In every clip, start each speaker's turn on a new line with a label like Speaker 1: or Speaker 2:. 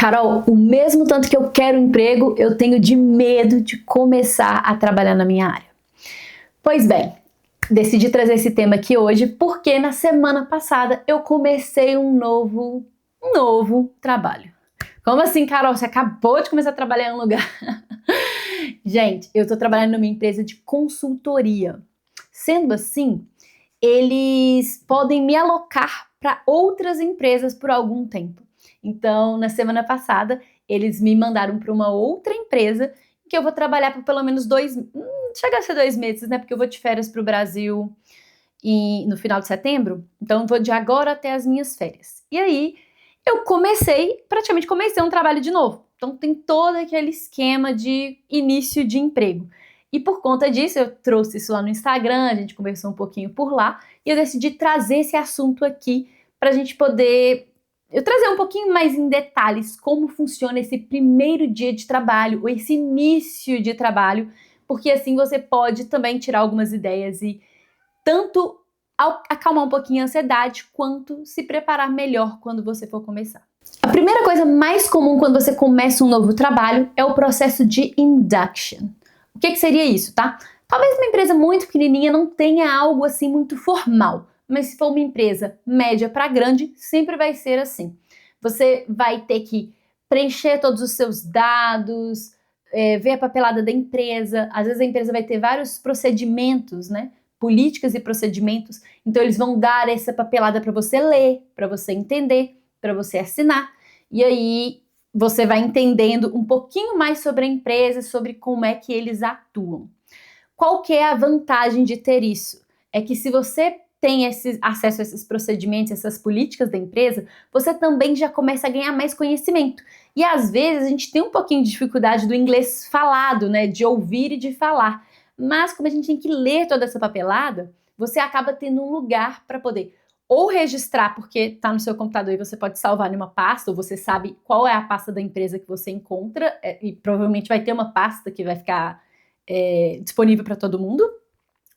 Speaker 1: Carol, o mesmo tanto que eu quero emprego, eu tenho de medo de começar a trabalhar na minha área. Pois bem, decidi trazer esse tema aqui hoje porque na semana passada eu comecei um novo trabalho. Como assim, Carol? Você acabou de começar a trabalhar em um lugar? Gente, eu tô trabalhando numa empresa de consultoria. Sendo assim, eles podem me alocar para outras empresas por algum tempo. Então, na semana passada, eles me mandaram para uma outra empresa que eu vou trabalhar por pelo menos chega a ser 2 meses, né? Porque eu vou de férias para o Brasil no final de setembro. Então, eu vou de agora até as minhas férias. E aí, eu praticamente comecei um trabalho de novo. Então, tem todo aquele esquema de início de emprego. E por conta disso, eu trouxe isso lá no Instagram, a gente conversou um pouquinho por lá, e eu decidi trazer esse assunto aqui para a gente poder eu trazer um pouquinho mais em detalhes como funciona esse primeiro dia de trabalho, ou esse início de trabalho, porque assim você pode também tirar algumas ideias e tanto acalmar um pouquinho a ansiedade, quanto se preparar melhor quando você for começar. A primeira coisa mais comum quando você começa um novo trabalho é o processo de induction. O que seria isso, tá? Talvez uma empresa muito pequenininha não tenha algo assim muito formal, mas se for uma empresa média para grande, sempre vai ser assim. Você vai ter que preencher todos os seus dados, ver a papelada da empresa. Às vezes a empresa vai ter vários procedimentos, né? Políticas e procedimentos. Então eles vão dar essa papelada para você ler, para você entender, para você assinar. E aí você vai entendendo um pouquinho mais sobre a empresa, sobre como é que eles atuam. Qual que é a vantagem de ter isso? É que se você tem acesso a esses procedimentos, essas políticas da empresa, você também já começa a ganhar mais conhecimento. E às vezes a gente tem um pouquinho de dificuldade do inglês falado, né? De ouvir e de falar. Mas como a gente tem que ler toda essa papelada, você acaba tendo um lugar para poder ou registrar, porque está no seu computador e você pode salvar em uma pasta, ou você sabe qual é a pasta da empresa que você encontra, e provavelmente vai ter uma pasta que vai ficar disponível para todo mundo.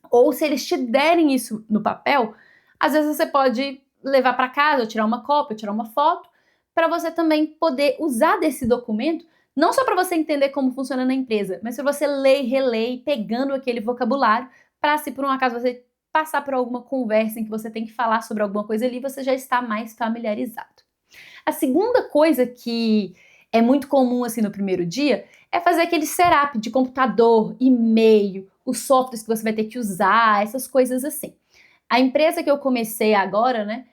Speaker 1: Ou se eles te derem isso no papel, às vezes você pode levar para casa, ou tirar uma cópia, ou tirar uma foto, para você também poder usar desse documento, não só para você entender como funciona na empresa, mas para você ler e reler, pegando aquele vocabulário, para se por um acaso você passar por alguma conversa em que você tem que falar sobre alguma coisa ali, você já está mais familiarizado. A segunda coisa que é muito comum assim no primeiro dia é fazer aquele setup de computador, e-mail, os softwares que você vai ter que usar, essas coisas assim. A empresa que eu comecei agora, né,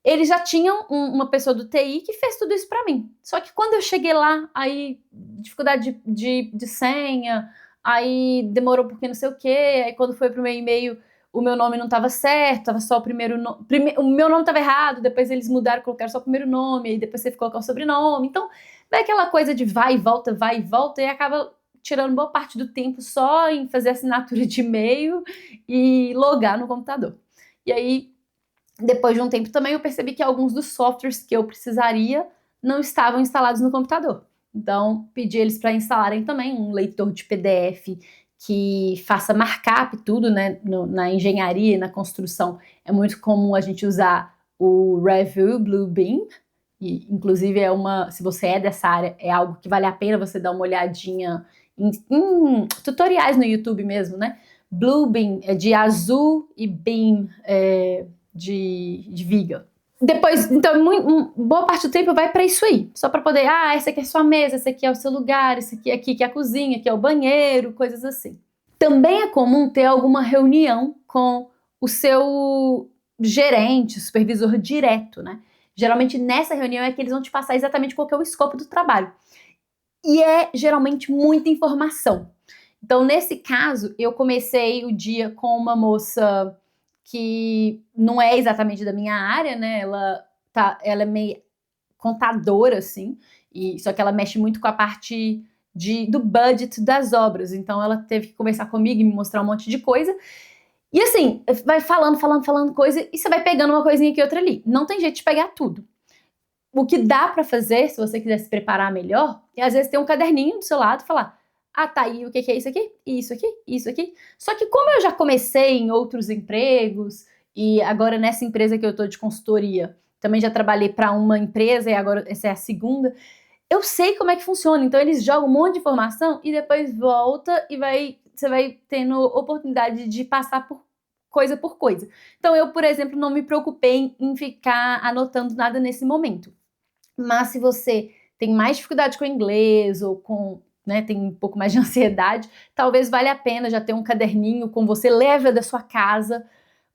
Speaker 1: eles já tinham uma pessoa do TI que fez tudo isso para mim. Só que quando eu cheguei lá, aí dificuldade de senha, aí demorou porque não sei o quê, aí quando foi pro meu e-mail o meu nome não estava certo, estava só o primeiro nome, o meu nome estava errado, depois eles mudaram, colocaram só o primeiro nome, aí depois você colocar o sobrenome. Então, é aquela coisa de vai e volta, e acaba tirando boa parte do tempo só em fazer assinatura de e-mail e logar no computador. E aí, depois de um tempo também, eu percebi que alguns dos softwares que eu precisaria não estavam instalados no computador. Então, pedi eles para instalarem também um leitor de PDF que faça markup e tudo, né? Na engenharia e na construção é muito comum a gente usar o Revue Bluebeam, e inclusive se você é dessa área, é algo que vale a pena você dar uma olhadinha em tutoriais no YouTube mesmo, né? Bluebeam é de azul e beam de viga. Depois, então, boa parte do tempo vai para isso aí, só para poder, essa aqui é a sua mesa, esse aqui é o seu lugar, esse aqui que é a cozinha, aqui é o banheiro, coisas assim. Também é comum ter alguma reunião com o seu gerente, supervisor direto, né? Geralmente nessa reunião é que eles vão te passar exatamente qual que é o escopo do trabalho. E é geralmente muita informação. Então, nesse caso, eu comecei o dia com uma moça que não é exatamente da minha área, né? Ela é meio contadora, assim, só que ela mexe muito com a parte do budget das obras. Então, ela teve que conversar comigo e me mostrar um monte de coisa. E assim, vai falando coisa, e você vai pegando uma coisinha aqui e outra ali. Não tem jeito de pegar tudo. O que dá para fazer, se você quiser se preparar melhor, é às vezes ter um caderninho do seu lado e falar: tá aí, o que é isso aqui? Isso aqui? Isso aqui? Só que como eu já comecei em outros empregos, e agora nessa empresa que eu tô de consultoria, também já trabalhei para uma empresa e agora essa é a segunda, eu sei como é que funciona. Então eles jogam um monte de informação e depois volta e você vai tendo oportunidade de passar por coisa. Então eu, por exemplo, não me preocupei em ficar anotando nada nesse momento. Mas se você tem mais dificuldade com o inglês ou tem um pouco mais de ansiedade, talvez valha a pena já ter um caderninho com você, leva da sua casa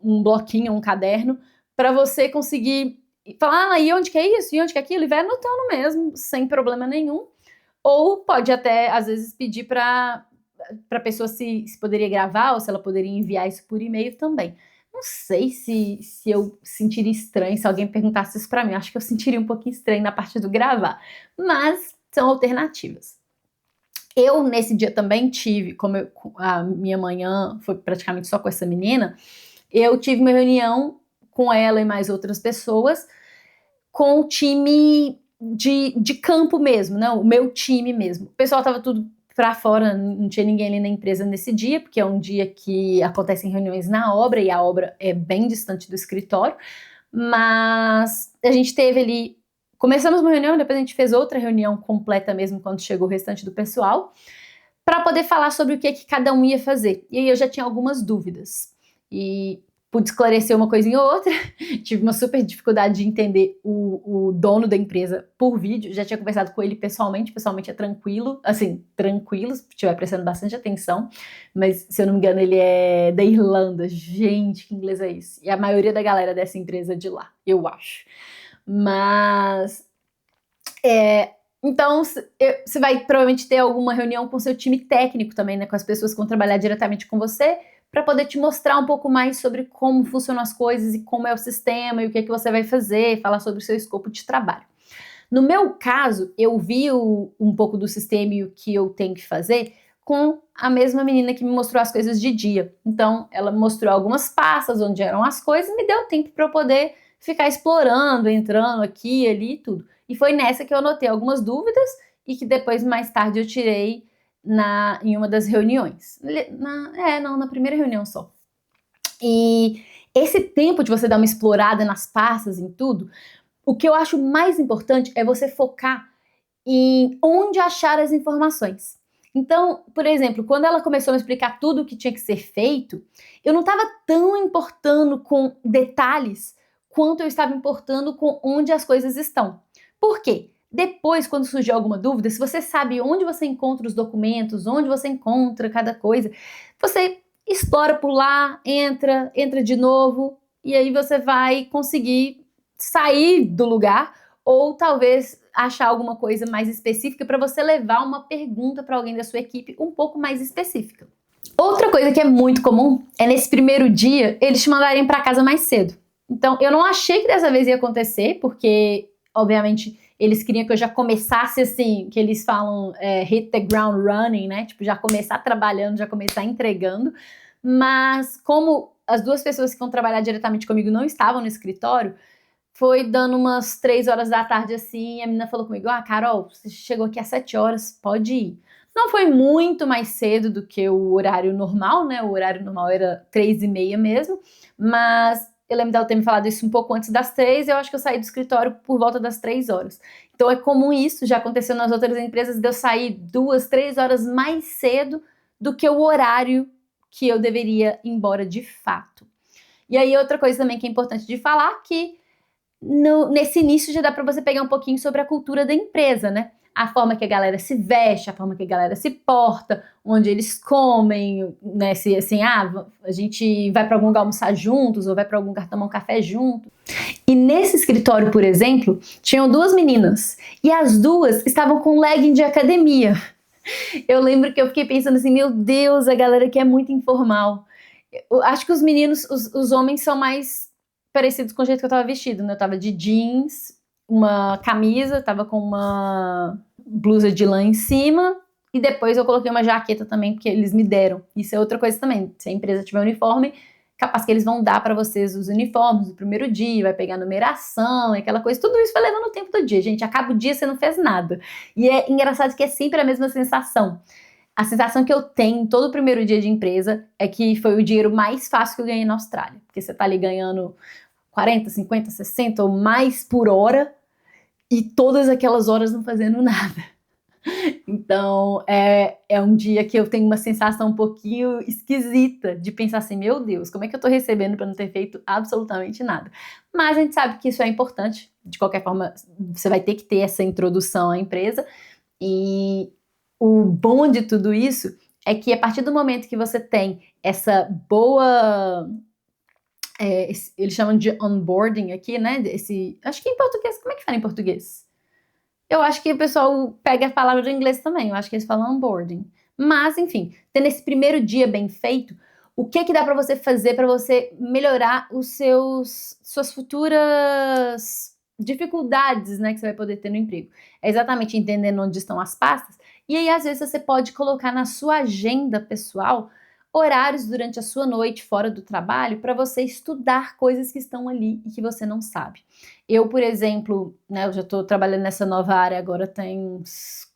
Speaker 1: um bloquinho, um caderno, para você conseguir falar, e onde que é isso, e onde que é aquilo, e vai anotando mesmo, sem problema nenhum. Ou pode até, às vezes, pedir para a pessoa se poderia gravar ou se ela poderia enviar isso por e-mail também. Não sei se eu sentiria estranho se alguém perguntasse isso para mim. Acho que eu sentiria um pouquinho estranho na parte do gravar. Mas são alternativas. Eu, nesse dia também tive, a minha manhã foi praticamente só com essa menina, eu tive uma reunião com ela e mais outras pessoas, com o time de campo mesmo, né? O meu time mesmo. O pessoal estava tudo para fora, não tinha ninguém ali na empresa nesse dia, porque é um dia que acontecem reuniões na obra, e a obra é bem distante do escritório, mas a gente teve ali, começamos uma reunião, depois a gente fez outra reunião completa mesmo, quando chegou o restante do pessoal, para poder falar sobre o que cada um ia fazer. E aí eu já tinha algumas dúvidas, e pude esclarecer uma coisinha ou outra. Tive uma super dificuldade de entender o dono da empresa por vídeo. Já tinha conversado com ele pessoalmente é tranquilo, assim, tranquilo, se estiver prestando bastante atenção, mas se eu não me engano ele é da Irlanda. Gente, que inglês é isso? E a maioria da galera dessa empresa é de lá, eu acho. Mas então, você vai provavelmente ter alguma reunião com seu time técnico também, né, com as pessoas que vão trabalhar diretamente com você, para poder te mostrar um pouco mais sobre como funcionam as coisas e como é o sistema e o que é que você vai fazer, falar sobre o seu escopo de trabalho. No meu caso, eu vi um pouco do sistema e o que eu tenho que fazer com a mesma menina que me mostrou as coisas de dia. Então, ela me mostrou algumas pastas onde eram as coisas e me deu tempo para eu poder ficar explorando, entrando aqui, ali e tudo. E foi nessa que eu anotei algumas dúvidas e que depois, mais tarde, eu tirei em uma das reuniões. Na primeira reunião só. E esse tempo de você dar uma explorada nas pastas, em tudo, o que eu acho mais importante é você focar em onde achar as informações. Então, por exemplo, quando ela começou a me explicar tudo o que tinha que ser feito, eu não estava tão importando com detalhes quanto eu estava importando com onde as coisas estão. Por quê? Depois, quando surgir alguma dúvida, se você sabe onde você encontra os documentos, onde você encontra cada coisa, você explora por lá, entra de novo, e aí você vai conseguir sair do lugar, ou talvez achar alguma coisa mais específica para você levar uma pergunta para alguém da sua equipe um pouco mais específica. Outra coisa que é muito comum é nesse primeiro dia eles te mandarem para casa mais cedo. Então eu não achei que dessa vez ia acontecer, porque obviamente eles queriam que eu já começasse assim, que eles falam hit the ground running, né? Tipo, já começar trabalhando, já começar entregando. Mas como as duas pessoas que vão trabalhar diretamente comigo não estavam no escritório, foi dando umas 3 horas da tarde assim, e a menina falou comigo, Carol, você chegou aqui às 7 horas, pode ir. Não foi muito mais cedo do que o horário normal, né? O horário normal era 3h30 mesmo, mas eu lembro dela ter me falado isso um pouco antes das 3, eu acho que eu saí do escritório por volta das 3 horas. Então é comum isso, já aconteceu nas outras empresas, de eu sair 2, 3 horas mais cedo do que o horário que eu deveria ir embora de fato. E aí outra coisa também que é importante de falar, que nesse início já dá para você pegar um pouquinho sobre a cultura da empresa, né? A forma que a galera se veste, a forma que a galera se porta, onde eles comem, né? Se assim, a gente vai para algum lugar almoçar juntos ou vai para algum lugar tomar um café junto. E nesse escritório, por exemplo, tinham 2 meninas e as duas estavam com legging de academia. Eu lembro que eu fiquei pensando assim, meu Deus, a galera aqui é muito informal. Eu acho que os meninos, os homens são mais parecidos com o jeito que eu tava vestido, né? Eu tava de jeans, uma camisa, tava com uma blusa de lã em cima e depois eu coloquei uma jaqueta também, porque eles me deram. Isso é outra coisa também. Se a empresa tiver uniforme, capaz que eles vão dar para vocês os uniformes no primeiro dia, vai pegar numeração, aquela coisa. Tudo isso vai levando o tempo do dia, gente. Acaba o dia, você não fez nada. E é engraçado que é sempre a mesma sensação. A sensação que eu tenho todo o primeiro dia de empresa é que foi o dinheiro mais fácil que eu ganhei na Austrália. Porque você tá ali ganhando 40, 50, 60 ou mais por hora e todas aquelas horas não fazendo nada. Então, é um dia que eu tenho uma sensação um pouquinho esquisita de pensar assim, meu Deus, como é que eu tô recebendo para não ter feito absolutamente nada? Mas a gente sabe que isso é importante, de qualquer forma, você vai ter que ter essa introdução à empresa, e o bom de tudo isso é que a partir do momento que você tem essa boa, eles chamam de onboarding aqui, né? Acho que em português, como é que fala em português? Eu acho que o pessoal pega a palavra em inglês também, eu acho que eles falam onboarding. Mas, enfim, tendo esse primeiro dia bem feito, o que dá para você fazer para você melhorar suas futuras dificuldades, né, que você vai poder ter no emprego? É exatamente entendendo onde estão as pastas, e aí às vezes você pode colocar na sua agenda pessoal horários durante a sua noite fora do trabalho para você estudar coisas que estão ali e que você não sabe. Eu, por exemplo, né, eu já estou trabalhando nessa nova área agora tem uns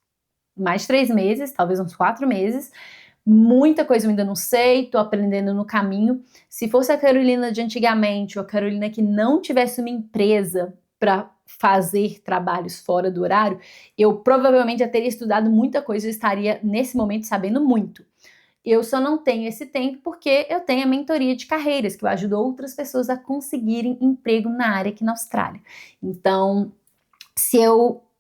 Speaker 1: mais de 3 meses, talvez uns 4 meses. Muita coisa eu ainda não sei, estou aprendendo no caminho. Se fosse a Carolina de antigamente, ou a Carolina que não tivesse uma empresa para fazer trabalhos fora do horário, eu provavelmente já teria estudado muita coisa e estaria nesse momento sabendo muito. Eu só não tenho esse tempo porque eu tenho a mentoria de carreiras, que eu ajudo outras pessoas a conseguirem emprego na área aqui na Austrália. Então,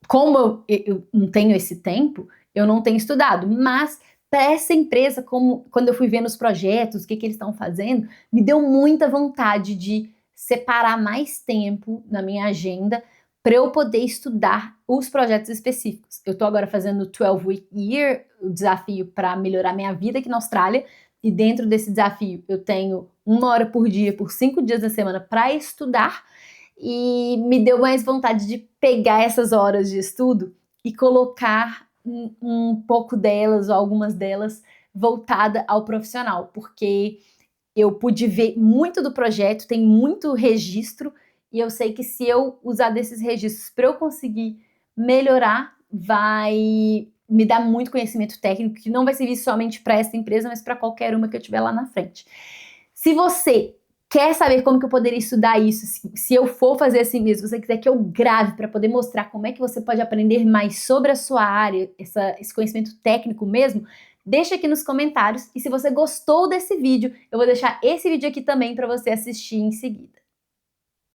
Speaker 1: como eu não tenho esse tempo, eu não tenho estudado, mas para essa empresa, quando eu fui vendo os projetos, o que eles estão fazendo, me deu muita vontade de separar mais tempo na minha agenda para eu poder estudar os projetos específicos. Eu estou agora fazendo o 12-week year, o desafio para melhorar minha vida aqui na Austrália, e dentro desse desafio eu tenho 1 hora por dia, por 5 dias da semana para estudar, e me deu mais vontade de pegar essas horas de estudo e colocar um pouco delas, ou algumas delas, voltada ao profissional, porque eu pude ver muito do projeto, tem muito registro, e eu sei que se eu usar desses registros para eu conseguir melhorar, vai me dar muito conhecimento técnico, que não vai servir somente para essa empresa, mas para qualquer uma que eu tiver lá na frente. Se você quer saber como que eu poderia estudar isso, se eu for fazer assim mesmo, se você quiser que eu grave para poder mostrar como é que você pode aprender mais sobre a sua área, esse conhecimento técnico mesmo, deixa aqui nos comentários, e se você gostou desse vídeo, eu vou deixar esse vídeo aqui também para você assistir em seguida.